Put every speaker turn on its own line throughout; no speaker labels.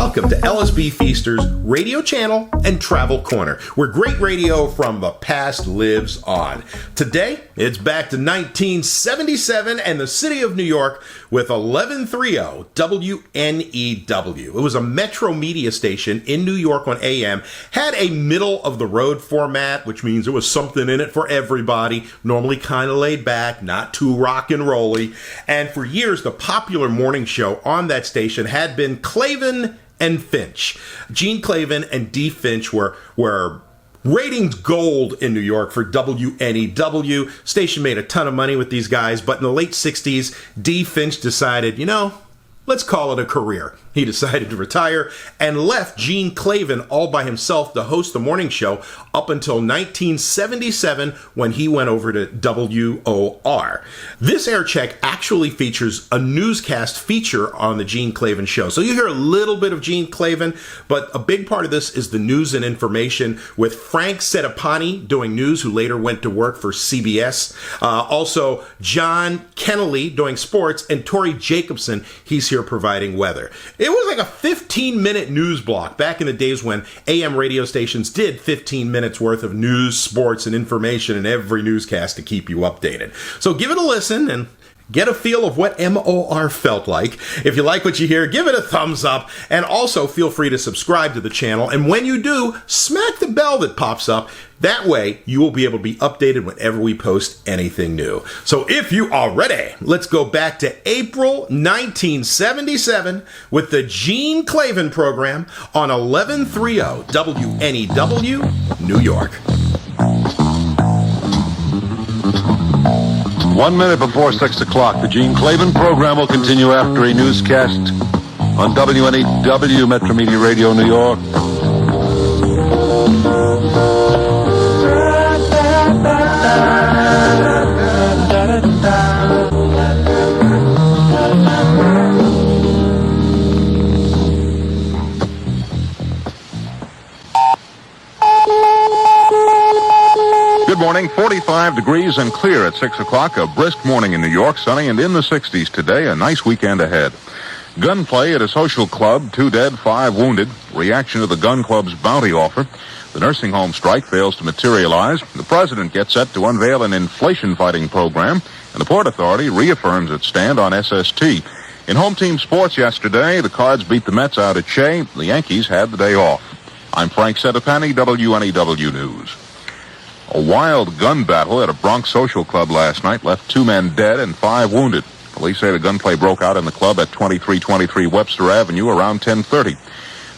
Welcome to LSB Feaster's Radio Channel and Travel Corner, where great radio from the past lives on. Today, it's back to 1977 and the city of New York with 1130 WNEW. It was a metro media station in New York on AM, had a middle-of-the-road format, which means there was something in it for everybody, normally kind of laid back, not too rock and rolly. And for years, the popular morning show on that station had been Klavan and Finch. Gene Klavan and Dee Finch were ratings gold in New York for WNEW. Station made a ton of money with these guys, but in the late 60s, Dee Finch decided, let's call it a career. He decided to retire and left Gene Klavan all by himself to host the morning show up until 1977 when he went over to WOR. This Aircheck actually features a newscast feature on the Gene Klavan show. So you hear a little bit of Gene Klavan, but a big part of this is the news and information with Frank Settipani doing news, who later went to work for CBS. Also, John Kennaley doing sports, and Tori Jacobson, he's here providing weather. It was like a 15-minute news block back in the days when AM radio stations did 15 minutes worth of news, sports, and information in every newscast to keep you updated. So give it a listen and get a feel of what MOR felt like. If you like what you hear, give it a thumbs up, and also feel free to subscribe to the channel. And when you do, smack the bell that pops up. That way, you will be able to be updated whenever we post anything new. So if you are ready, let's go back to April 1977 with the Gene Klavan Program on 1130 WNEW, New York.
1 minute before 6 o'clock, the Gene Klavan Program will continue after a newscast on WNEW Metro Media Radio, New York. Good morning, 45 degrees and clear at 6 o'clock. A brisk morning in New York, sunny and in the 60s today. A nice weekend ahead. Gunplay at a social club, 2 dead, 5 wounded. Reaction to the gun club's bounty offer. The nursing home strike fails to materialize. The president gets set to unveil an inflation-fighting program. And the Port Authority reaffirms its stand on SST. In home team sports yesterday, the Cards beat the Mets out at Shea. The Yankees had the day off. I'm Frank Settipani, WNEW News. A wild gun battle at a Bronx social club last night left 2 men dead and 5 wounded. Police say the gunplay broke out in the club at 2323 Webster Avenue around 10:30.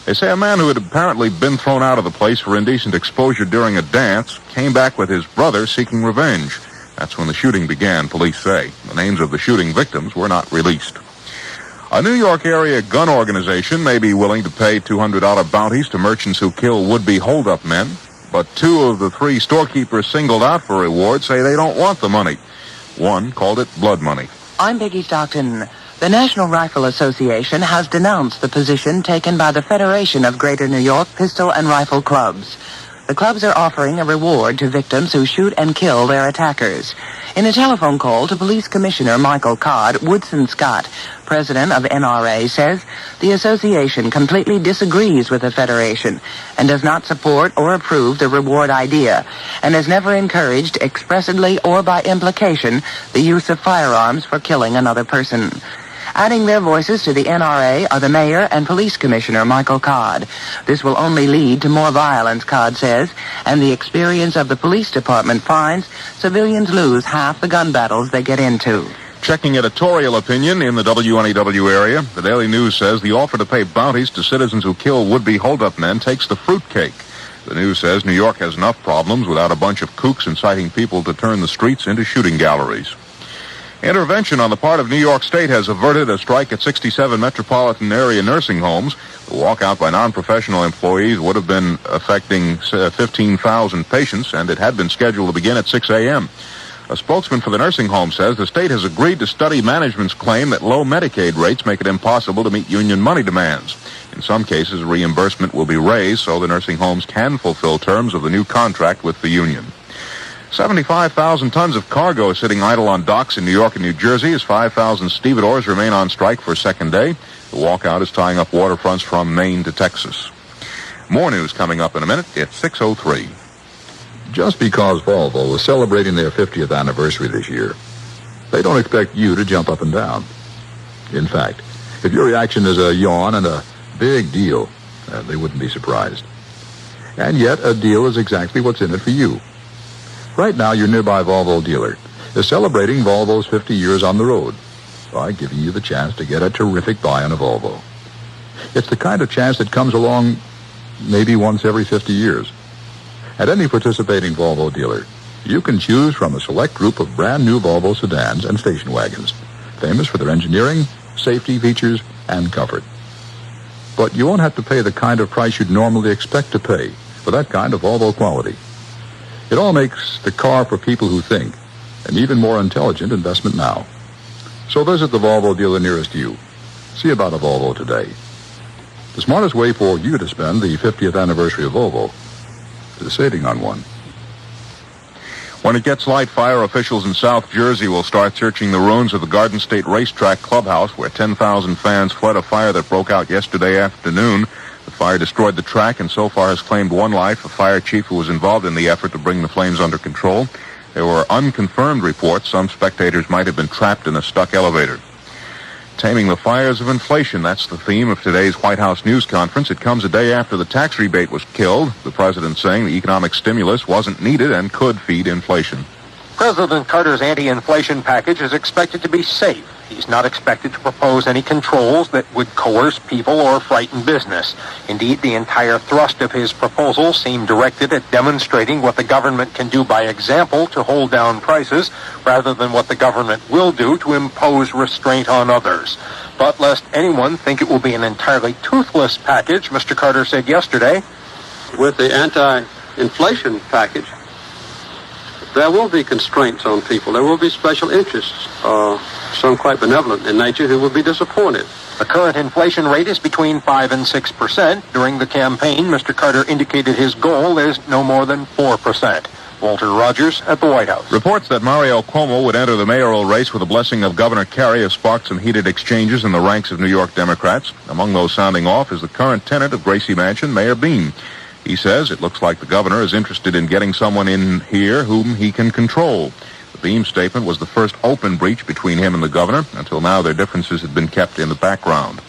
They say a man who had apparently been thrown out of the place for indecent exposure during a dance came back with his brother seeking revenge. That's when the shooting began, police say. The names of the shooting victims were not released. A New York area gun organization may be willing to pay $200 bounties to merchants who kill would-be hold-up men. But 2 of the 3 storekeepers singled out for rewards say they don't want the money. One called it blood money.
I'm Peggy Stockton. The National Rifle Association has denounced the position taken by the Federation of Greater New York Pistol and Rifle Clubs. The clubs are offering a reward to victims who shoot and kill their attackers. In a telephone call to Police Commissioner Michael Codd, Woodson Scott, president of NRA, says the association completely disagrees with the Federation and does not support or approve the reward idea and has never encouraged expressly or by implication the use of firearms for killing another person. Adding their voices to the NRA are the mayor and police commissioner, Michael Codd. This will only lead to more violence, Codd says, and the experience of the police department finds civilians lose half the gun battles they get into.
Checking editorial opinion in the WNEW area, the Daily News says the offer to pay bounties to citizens who kill would-be hold-up men takes the fruitcake. The News says New York has enough problems without a bunch of kooks inciting people to turn the streets into shooting galleries. Intervention on the part of New York State has averted a strike at 67 metropolitan area nursing homes. The walkout by non-professional employees would have been affecting 15,000 patients, and it had been scheduled to begin at 6 a.m. A spokesman for the nursing home says the state has agreed to study management's claim that low Medicaid rates make it impossible to meet union money demands. In some cases, reimbursement will be raised so the nursing homes can fulfill terms of the new contract with the union. 75,000 tons of cargo is sitting idle on docks in New York and New Jersey as 5,000 stevedores remain on strike for a second day. The walkout is tying up waterfronts from Maine to Texas. More news coming up in a minute. It's 6:03.
Just because Volvo is celebrating their 50th anniversary this year, they don't expect you to jump up and down. In fact, if your reaction is a yawn and a big deal, they wouldn't be surprised. And yet, a deal is exactly what's in it for you. Right now, your nearby Volvo dealer is celebrating Volvo's 50 years on the road by giving you the chance to get a terrific buy on a Volvo. It's the kind of chance that comes along maybe once every 50 years. At any participating Volvo dealer, you can choose from a select group of brand new Volvo sedans and station wagons, famous for their engineering, safety features, and comfort. But you won't have to pay the kind of price you'd normally expect to pay for that kind of Volvo quality. It all makes the car for people who think an even more intelligent investment now. So visit the Volvo dealer nearest you. See about a Volvo today. The smartest way for you to spend the 50th anniversary of Volvo is saving on one.
When it gets light, fire officials in South Jersey will start searching the ruins of the Garden State Racetrack clubhouse where 10,000 fans fled a fire that broke out yesterday afternoon. The fire destroyed the track and so far has claimed one life, a fire chief who was involved in the effort to bring the flames under control. There were unconfirmed reports some spectators might have been trapped in a stuck elevator. Taming the fires of inflation, that's the theme of today's White House news conference. It comes a day after the tax rebate was killed, the president saying the economic stimulus wasn't needed and could feed inflation.
President Carter's anti-inflation package is expected to be safe. He's not expected to propose any controls that would coerce people or frighten business. Indeed, the entire thrust of his proposal seemed directed at demonstrating what the government can do by example to hold down prices, rather than what the government will do to impose restraint on others. But lest anyone think it will be an entirely toothless package, Mr. Carter said yesterday,
with the anti-inflation package, there will be constraints on people. There will be special interests, some quite benevolent in nature, who will be disappointed.
The current inflation rate is between 5% and 6%. During the campaign, Mr. Carter indicated his goal is no more than 4%. Walter Rogers at the White House.
Reports that Mario Cuomo would enter the mayoral race with the blessing of Governor Kerry have sparked some heated exchanges in the ranks of New York Democrats. Among those sounding off is the current tenant of Gracie Mansion, Mayor Beam. He says it looks like the governor is interested in getting someone in here whom he can control. The Beam statement was the first open breach between him and the governor. Until now, their differences had been kept in the background.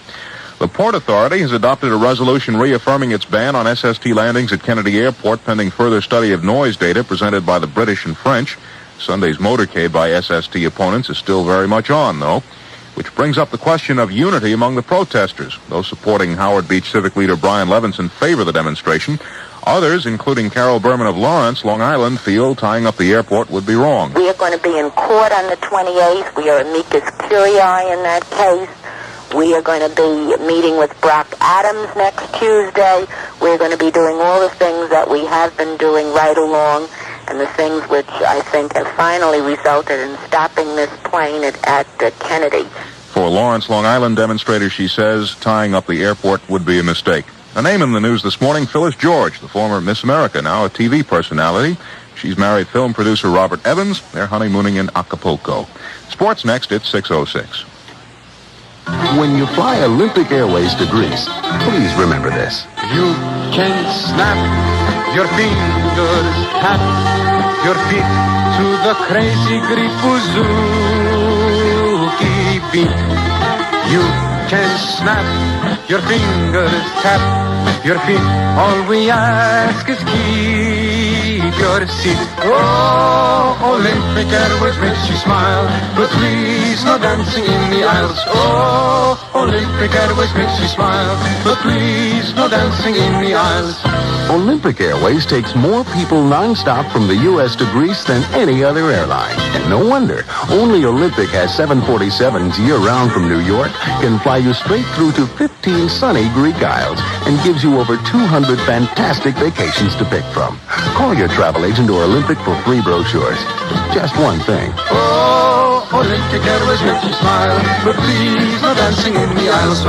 The Port Authority has adopted a resolution reaffirming its ban on SST landings at Kennedy Airport pending further study of noise data presented by the British and French. Sunday's motorcade by SST opponents is still very much on, though, which brings up the question of unity among the protesters. Those supporting Howard Beach civic leader Brian Levinson favor the demonstration. Others, including Carol Berman of Lawrence, Long Island, feel tying up the airport would be wrong.
We are going to be in court on the 28th. We are amicus curiae in that case. We are going to be meeting with Brock Adams next Tuesday. We're going to be doing all the things that we have been doing right along, and the things which I think have finally resulted in stopping this plane at Kennedy.
For Lawrence, Long Island demonstrators, she says, tying up the airport would be a mistake. A name in the news this morning, Phyllis George, the former Miss America, now a TV personality. She's married film producer Robert Evans. They're honeymooning in Acapulco. Sports next, it's 6:06.
When you fly Olympic Airways to Greece, please remember this.
You can snap your fingers, tap your feet to the crazy Greek bouzouki beat. You can snap your fingers, tap your feet. All we ask is keep your seat. Oh, Olympic Airways makes you smile, but please no dancing in the aisles. Oh, Olympic Airways makes you smile, but please no dancing in the aisles.
Olympic Airways takes more people nonstop from the U.S. to Greece than any other airline. And no wonder. Only Olympic has 747s year-round from New York, can fly you straight through to 15 sunny Greek Isles, and gives you over 200 fantastic vacations to pick from. Call your travel agent or Olympic for free brochures. Just one thing.
Oh, Olympic Airways makes you smile, but please no dancing in the aisles.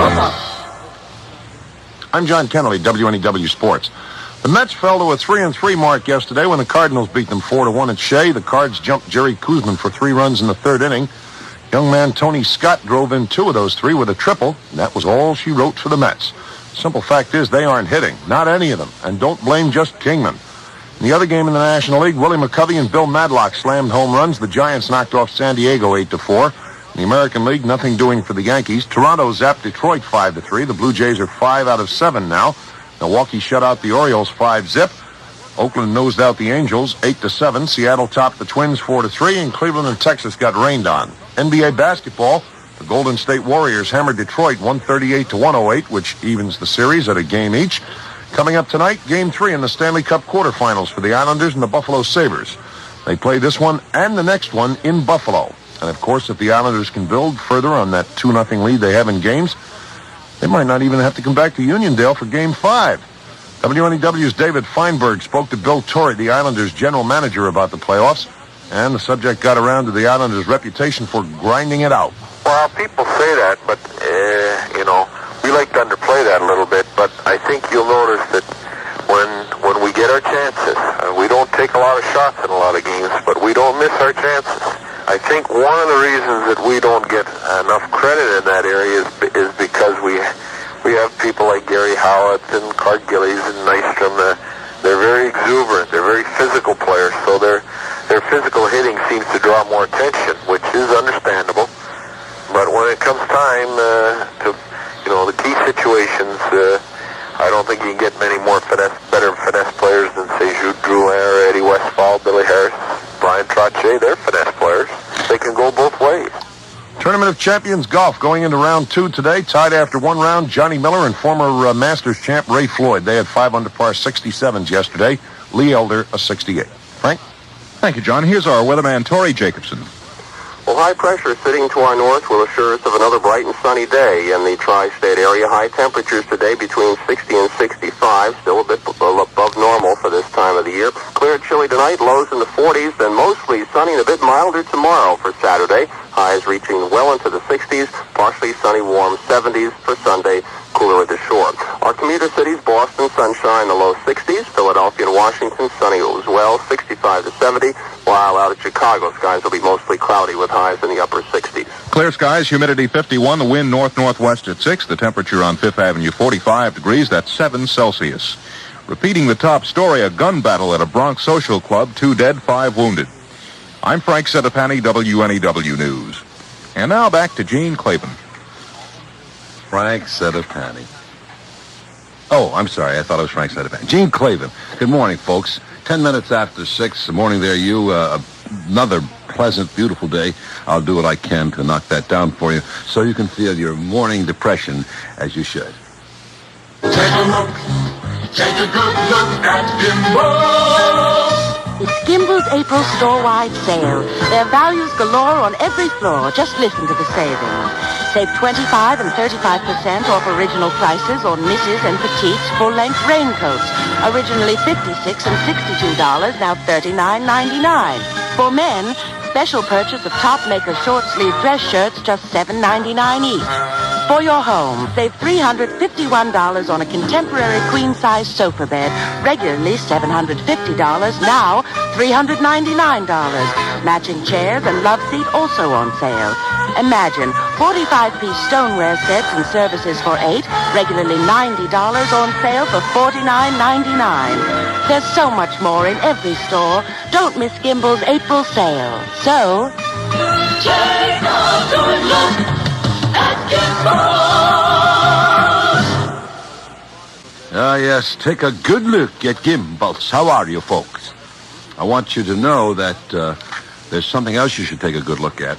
I'm John Kennelly, WNEW Sports.
The Mets fell to a 3-3 mark yesterday when the Cardinals beat them 4-1 at Shea. The Cards jumped Jerry Koosman for 3 runs in the third inning. Young man Tony Scott drove in 2 of those 3 with a triple, and that was all she wrote for the Mets. Simple fact is they aren't hitting, not any of them, and don't blame just Kingman. In the other game in the National League, Willie McCovey and Bill Madlock slammed home runs. The Giants knocked off San Diego 8-4. In the American League, nothing doing for the Yankees. Toronto zapped Detroit 5-3. The Blue Jays are 5 out of 7 now. Milwaukee shut out the Orioles 5-zip. Oakland nosed out the Angels 8-7. Seattle topped the Twins 4-3, and Cleveland and Texas got rained on. NBA basketball, the Golden State Warriors hammered Detroit 138-108, which evens the series at a game each. Coming up tonight, Game 3 in the Stanley Cup quarterfinals for the Islanders and the Buffalo Sabres. They play this one and the next one in Buffalo. And, of course, if the Islanders can build further on that 2-0 lead they have in games, they might not even have to come back to Uniondale for Game 5. WNEW's David Feinberg spoke to Bill Tori, the Islanders' general manager, about the playoffs, and the subject got around to the Islanders' reputation for grinding it out.
Well, people say that, but, we like to underplay that a little bit, but I think you'll notice that when we get our chances, we don't take a lot of shots in a lot of games, but we don't miss our chances. I think one of the reasons that we don't get enough credit in that area is because we have people like Gary Howitt and Clark Gillies and Nystrom. They're very exuberant. They're very physical players, so their physical hitting seems to draw more attention, which is understandable. But when it comes time to the key situations, I don't think you can get many more better finesse players than, say, Jude Drouin or Eddie Westfall, Billy Harris, Brian Trottier. They're finesse players. They can go both ways.
Tournament of Champions golf going into round 2 today. Tied after 1 round, Johnny Miller and former Masters champ Ray Floyd. They had 5 under par 67s yesterday. Lee Elder, a 68. Frank?
Thank you, John. Here's our weatherman, Tori Jacobson.
Well, high pressure sitting to our north will assure us of another bright and sunny day in the tri-state area. High temperatures today between 60 and 65, still a bit above normal for this time of the year. Clear chilly tonight, lows in the 40s, then mostly sunny and a bit milder tomorrow for Saturday. Highs reaching well into the 60s, partially sunny, warm 70s for Sunday, cooler at the shore. Our commuter cities, Boston, sunshine, the low 60s. Philadelphia and Washington, sunny as well, 65 to 70. While out at Chicago, skies will be mostly cloudy with highs in the upper 60s.
Clear skies, humidity 51, the wind north-northwest at 6. The temperature on 5th Avenue, 45 degrees. That's 7 Celsius. Repeating the top story, a gun battle at a Bronx social club, 2 dead, 5 wounded. I'm Frank Settipani, WNEW News. And now back to Gene Klavan.
Frank Settipani. Oh, I'm sorry. I thought it was Frank Settipani. Gene Klavan. Good morning, folks. 10 minutes after 6. Good morning there, you. Another pleasant, beautiful day. I'll do what I can to knock that down for you so you can feel your morning depression as you should.
Take a good look at Gimbals.
It's Gimbals' April store-wide sale. There are values galore on every floor. Just listen to the savings. Save 25 and 35% off original prices on Mrs. and Petite's full-length raincoats. Originally $56 and $62, now $39.99. For men, special purchase of top-maker short-sleeve dress shirts, just $7.99 each. For your home, save $351 on a contemporary queen-size sofa bed, regularly $750, now $399. Matching chairs and love seat also on sale. Imagine 45-piece stoneware sets and services for 8, regularly $90 on sale for $49.99. There's so much more in every store. Don't miss Gimbals' April sale. So,
take a good look at Gimbals.
Ah, yes, take a good look at Gimbals. How are you, folks? I want you to know that there's something else you should take a good look at.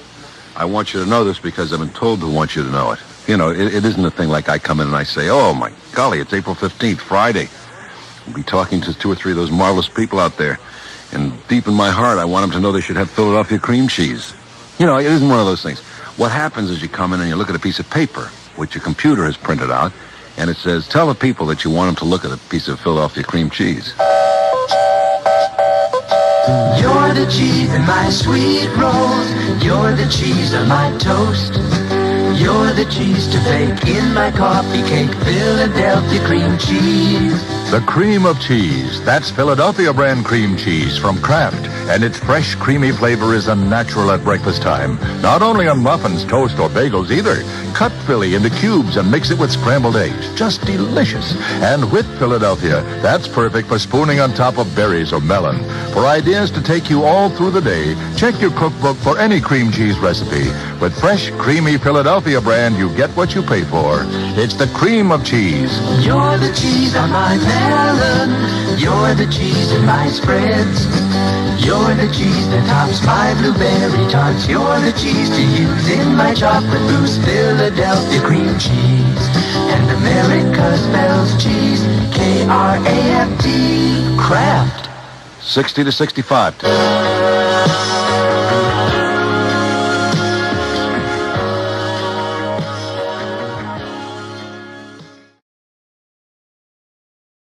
I want you to know this because I've been told to want you to know it. You know, it isn't a thing like I come in and I say, oh, my golly, it's April 15th, Friday. I'll be talking to 2 or 3 of those marvelous people out there. And deep in my heart, I want them to know they should have Philadelphia cream cheese. You know, it isn't one of those things. What happens is you come in and you look at a piece of paper, which your computer has printed out, and it says, tell the people that you want them to look at a piece of Philadelphia cream cheese.
You're the cheese in my sweet rolls. You're the cheese on my toast. You're the cheese to bake in my coffee cake, Philadelphia cream cheese.
The cream of cheese. That's Philadelphia brand cream cheese from Kraft. And its fresh, creamy flavor is a natural at breakfast time. Not only on muffins, toast, or bagels either. Cut Philly into cubes and mix it with scrambled eggs. Just delicious. And with Philadelphia, that's perfect for spooning on top of berries or melon. For ideas to take you all through the day, check your cookbook for any cream cheese recipe. With fresh, creamy Philadelphia brand, you get what you pay for. It's the cream of cheese.
You're the cheese on my melon. You're the cheese in my spreads. You're the cheese that tops my blueberry tarts. You're the cheese to use in my chocolate mousse. Philadelphia cream cheese. And America spells cheese Kraft.
Kraft. 60 to 65.